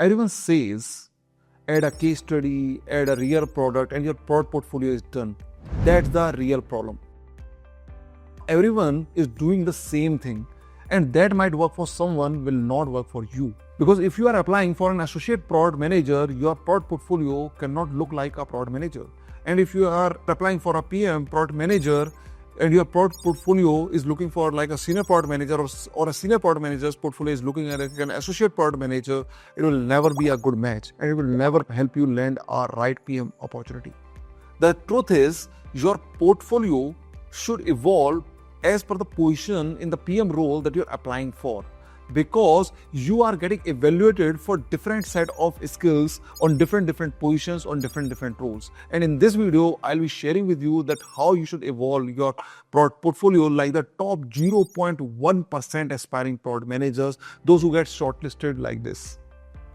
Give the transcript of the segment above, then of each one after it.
Everyone says, add a case study, add a real product, and your product portfolio is done. That's the real problem. Everyone is doing the same thing, and that might work for someone, will not work for you. Because if you are applying for an associate product manager, your product portfolio cannot look like a product manager. And if you are applying for a PM product manager, and your product portfolio is looking for like a senior product manager, or a senior product manager's portfolio is looking at an associate product manager, it will never be a good match, and it will never help you land a right PM opportunity. The truth is, your portfolio should evolve as per the position in the PM role that you're applying for, because you are getting evaluated for different set of skills on different positions on different roles. And in this video, I'll be sharing with you that how you should evolve your product portfolio like the top 0.1% aspiring product managers, those who get shortlisted like this.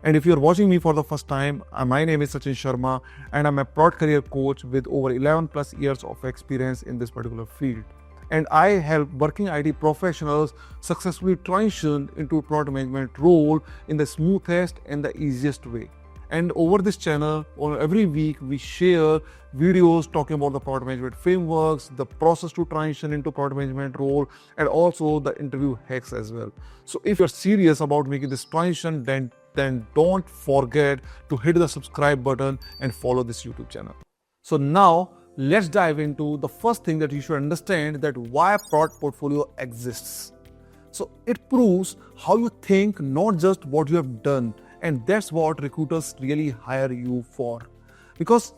And if you're watching me for the first time, my name is Sachin Sharma, and I'm a product career coach with over 11 plus years of experience in this particular field. And I help working IT professionals successfully transition into product management role in the smoothest and the easiest way. And over this channel, every week we share videos talking about the product management frameworks, the process to transition into product management role, and also the interview hacks as well. So if you're serious about making this transition, then don't forget to hit the subscribe button and follow this YouTube channel. So now, let's dive into the first thing that you should understand, that why product portfolio exists. So it proves how you think, not just what you have done. And that's what recruiters really hire you for. Because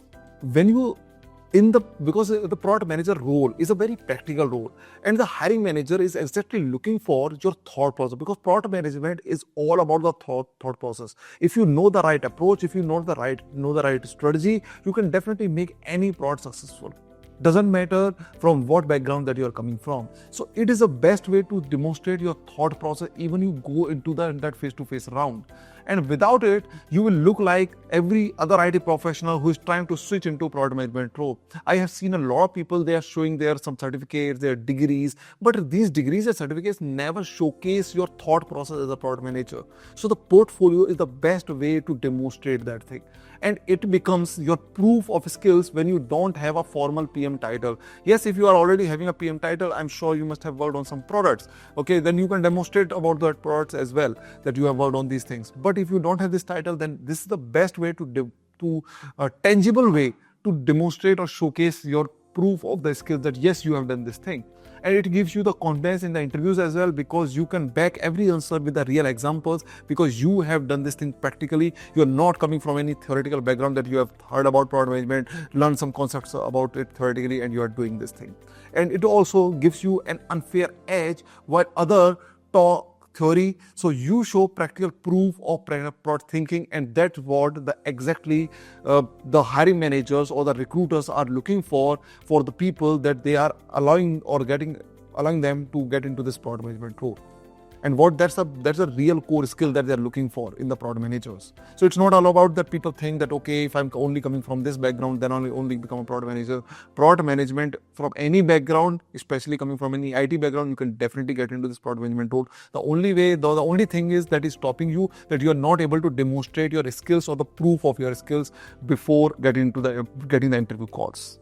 because the product manager role is a very practical role, and the hiring manager is exactly looking for your thought process, because product management is all about the thought process. If you know the right approach, if you know the right strategy, you can definitely make any product successful. Doesn't matter from what background that you are coming from. So it is the best way to demonstrate your thought process even you go into that face-to-face round. And without it, you will look like every other IT professional who is trying to switch into product management role. I have seen a lot of people, they are showing some certificates, their degrees, but these degrees and certificates never showcase your thought process as a product manager. So the portfolio is the best way to demonstrate that thing. And it becomes your proof of skills when you don't have a formal PM title. Yes, if you are already having a PM title, I'm sure you must have worked on some products. Okay, then you can demonstrate about that products as well, that you have worked on these things. But if you don't have this title, then this is the best way to a tangible way to demonstrate or showcase your proof of the skills that yes, you have done this thing. And it gives you the confidence in the interviews as well, because you can back every answer with the real examples, because you have done this thing practically. You are not coming from any theoretical background that you have heard about product management, learned some concepts about it theoretically, and you are doing this thing. And it also gives you an unfair edge while other talk theory. So you show practical proof of product thinking, and that's what the hiring managers or the recruiters are looking for the people that they are allowing them to get into this product management role. And that's a real core skill that they're looking for in the product managers. So it's not all about that people think that, okay, if I'm only coming from this background, then I'll only become a product manager. Product management from any background, especially coming from any IT background, you can definitely get into this product management role. The only thing is that is stopping you, that you are not able to demonstrate your skills or the proof of your skills before getting the interview calls.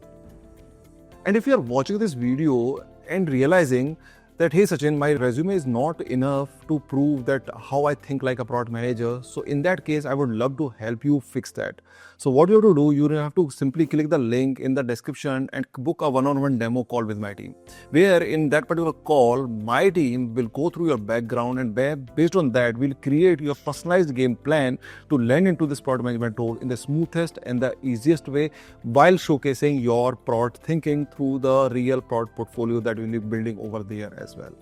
And if you are watching this video and realizing that, hey Sachin, my resume is not enough to prove that how I think like a product manager. So in that case, I would love to help you fix that. So what you have to do, you have to simply click the link in the description and book a one-on-one demo call with my team, where in that particular call, my team will go through your background, and based on that, we'll create your personalized game plan to land into this product management role in the smoothest and the easiest way, while showcasing your product thinking through the real product portfolio that we'll be building over there as well.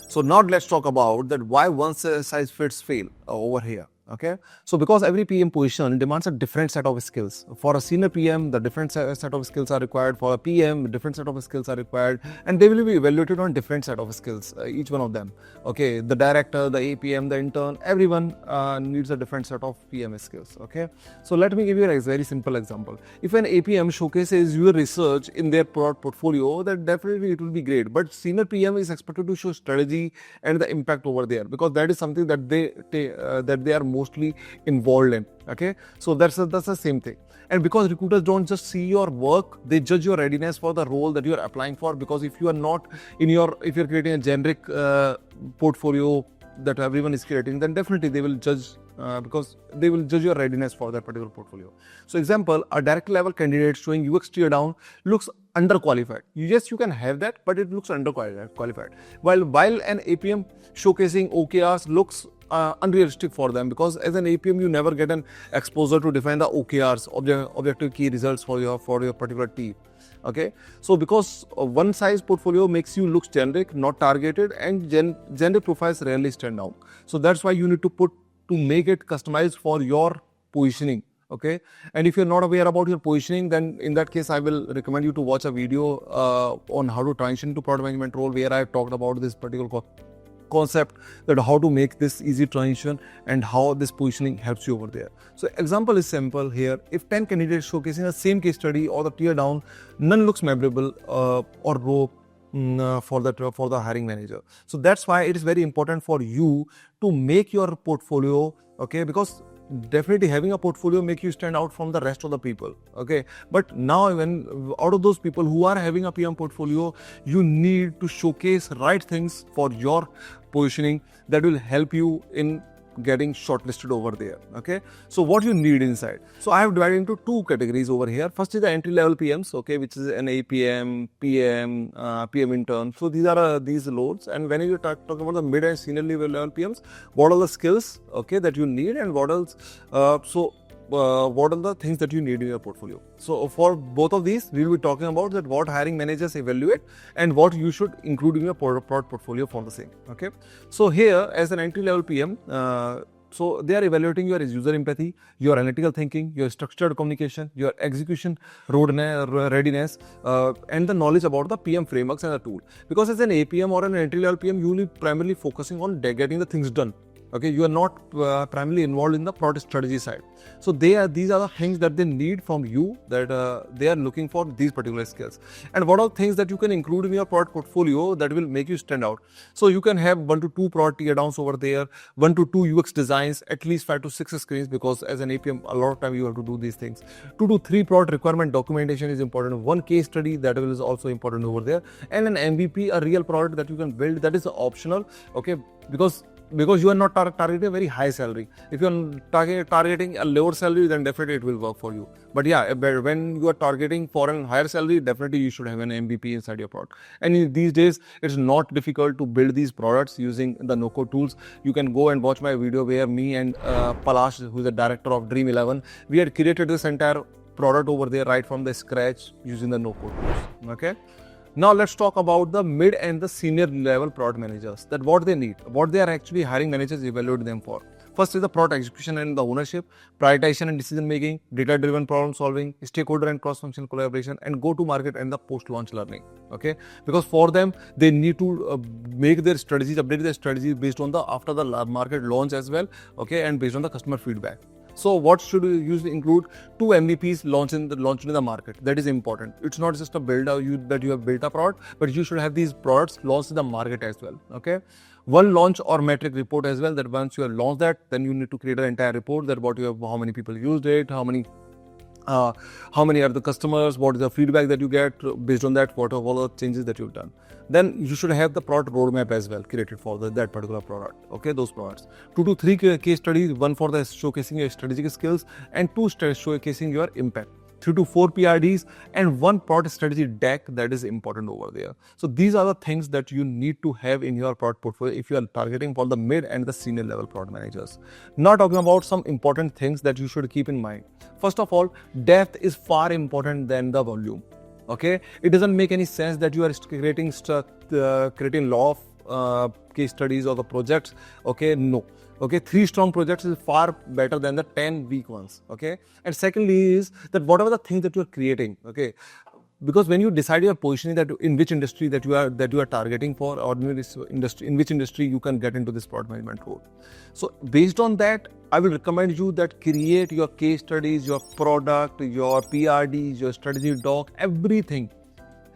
So now let's talk about that why one size fits fail over here. Okay, so because every PM position demands a different set of skills. For a senior PM, the different set of skills are required. For a PM, different set of skills are required, and they will be evaluated on different set of skills, each one of them. Okay, the director, the APM, the intern, everyone needs a different set of PM skills. Okay, so let me give you a very simple example. If an APM showcases your research in their product portfolio, then definitely it will be great. But senior PM is expected to show strategy and the impact over there, because that is something that they are mostly involved in. Okay, so that's the same thing. And because recruiters don't just see your work, they judge your readiness for the role that you are applying for. Because if you are not if you're creating a generic portfolio that everyone is creating, then definitely they will judge because they will judge your readiness for that particular portfolio. So example, a director level candidate showing UX teardown looks underqualified. Yes, you can have that, but it looks underqualified. While an APM showcasing OKRs looks unrealistic for them, because as an APM you never get an exposure to define the OKRs, objective key results for your particular team. Okay, so because one size portfolio makes you look generic, not targeted, and generic profiles rarely stand out. So that's why you need to make it customized for your positioning. Okay, and if you're not aware about your positioning, then in that case I will recommend you to watch a video on how to transition to product management role, where I have talked about this particular concept, that how to make this easy transition and how this positioning helps you over there. So example is simple here. If 10 candidates showcasing the same case study or the tear down, none looks memorable or raw for the hiring manager. So that's why it is very important for you to make your portfolio, okay, because definitely having a portfolio make you stand out from the rest of the people. Okay, but now when out of those people who are having a PM portfolio, you need to showcase right things for your positioning that will help you in getting shortlisted over there. Okay, so what you need inside. So I have divided into two categories over here. First is the entry level PMs, okay, which is an APM, PM, PM intern. So these are these roles. And when you talk about the mid and senior level PMs, what are the skills, okay, that you need, and what else? What are the things that you need in your portfolio? So for both of these, we will be talking about that what hiring managers evaluate and what you should include in your product portfolio for the same. Okay, so here as an entry level PM, so they are evaluating your user empathy, your analytical thinking, your structured communication, your execution readiness, and the knowledge about the PM frameworks and the tool. Because as an APM or an entry level PM, you will be primarily focusing on getting the things done. Okay, you are not primarily involved in the product strategy side. So these are the things that they need from you, that they are looking for these particular skills. And what are things that you can include in your product portfolio that will make you stand out? So you can have 1 to 2 product tear downs over there, 1 to 2 UX designs, at least 5 to 6 screens, because as an APM, a lot of time you have to do these things. 2 to 3 product requirement documentation is important. 1 case study that is also important over there, and an MVP, a real product that you can build, that is optional. Okay, because you are not targeting a very high salary. If you are targeting a lower salary, then definitely it will work for you. But yeah, when you are targeting for a higher salary, definitely you should have an MVP inside your product. And these days, it's not difficult to build these products using the no-code tools. You can go and watch my video where me and Palash, who is the director of Dream 11, we had created this entire product over there right from the scratch using the no-code tools. Okay. Now let's talk about the mid and the senior level product managers, that what they need, what they are actually hiring managers evaluate them for. First is the product execution and the ownership, prioritization and decision making, data-driven problem solving, stakeholder and cross-functional collaboration, and go-to-market and the post-launch learning. Okay, because for them they need to make their strategies, update their strategies based on the after the market launch as well. Okay, and based on the customer feedback. So what should you usually include? 2 MVPs launched in the market. That is important. It's not just a build that you have built a product, but you should have these products launched in the market as well. Okay, 1 launch or metric report as well. That once you have launched that, then you need to create an entire report that what you have, how many people used it, how many are the customers, what is the feedback that you get based on that, what are all the changes that you've done. Then you should have the product roadmap as well created for that particular product. Okay, those products. 2 to 3 case studies, 1 for the showcasing your strategic skills and 2 showcasing your impact. 3 to 4 PRDs and 1 product strategy deck that is important over there. So these are the things that you need to have in your product portfolio if you are targeting for the mid and the senior level product managers. Now talking about some important things that you should keep in mind. First of all, depth is far important than the volume. Okay, it doesn't make any sense that you are creating lot of case studies or the projects. Okay, no. Okay, 3 strong projects is far better than the 10 weak ones. Okay, and secondly is that whatever the things that you are creating. Okay, because when you decide your positioning, that in which industry that you are targeting for, or in which industry you can get into this product management role. So based on that, I will recommend you that create your case studies, your product, your PRDs, your strategy doc, everything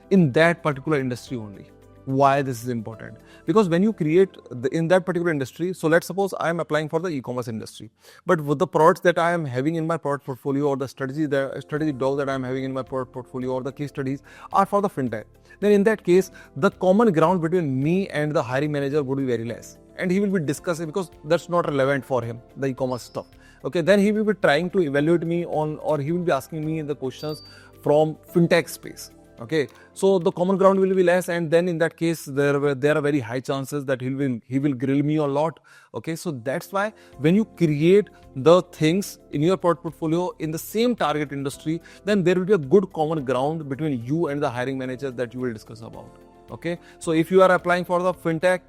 in that particular industry only. Why this is important? Because when you create in that particular industry, so let's suppose I am applying for the e-commerce industry, but with the products that I am having in my product portfolio, or the strategy docs that I am having in my product portfolio, or the case studies are for the fintech, then in that case, the common ground between me and the hiring manager would be very less, and he will be discussing, because that's not relevant for him, the e-commerce stuff. Okay, then he will be trying to evaluate me on, or he will be asking me the questions from fintech space. Okay, so the common ground will be less, and then in that case there are very high chances that he will grill me a lot. Okay, so that's why when you create the things in your product portfolio in the same target industry, then there will be a good common ground between you and the hiring manager that you will discuss about. Okay, so if you are applying for the fintech,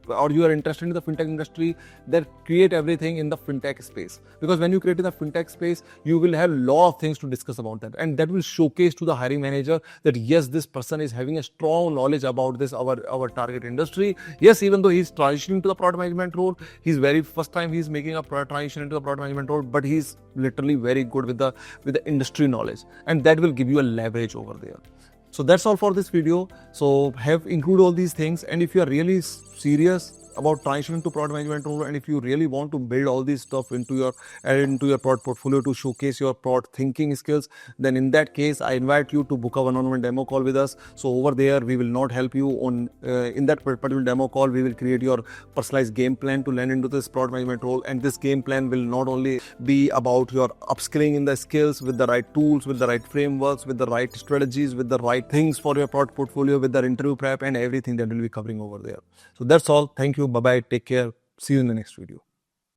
or you are interested in the fintech industry, then create everything in the fintech space, because when you create in the fintech space, you will have a lot of things to discuss about that, and that will showcase to the hiring manager that yes, this person is having a strong knowledge about this our target industry. Yes, even though he's transitioning to the product management role, he's very first time he's making a transition into the product management role, but he's literally very good with the industry knowledge, and that will give you a leverage over there. So that's all for this video. So have include all these things, and if you are really serious about transitioning to product management role, and if you really want to build all this stuff into your product portfolio to showcase your product thinking skills, then in that case I invite you to book a one-on-one demo call with us. So over there we will not help you on in that particular demo call, we will create your personalized game plan to land into this product management role, and this game plan will not only be about your upskilling in the skills with the right tools, with the right frameworks, with the right strategies, with the right things for your product portfolio, with the interview prep and everything that we'll be covering over there. So that's all. Thank you. Bye-bye. Take care. See you in the next video.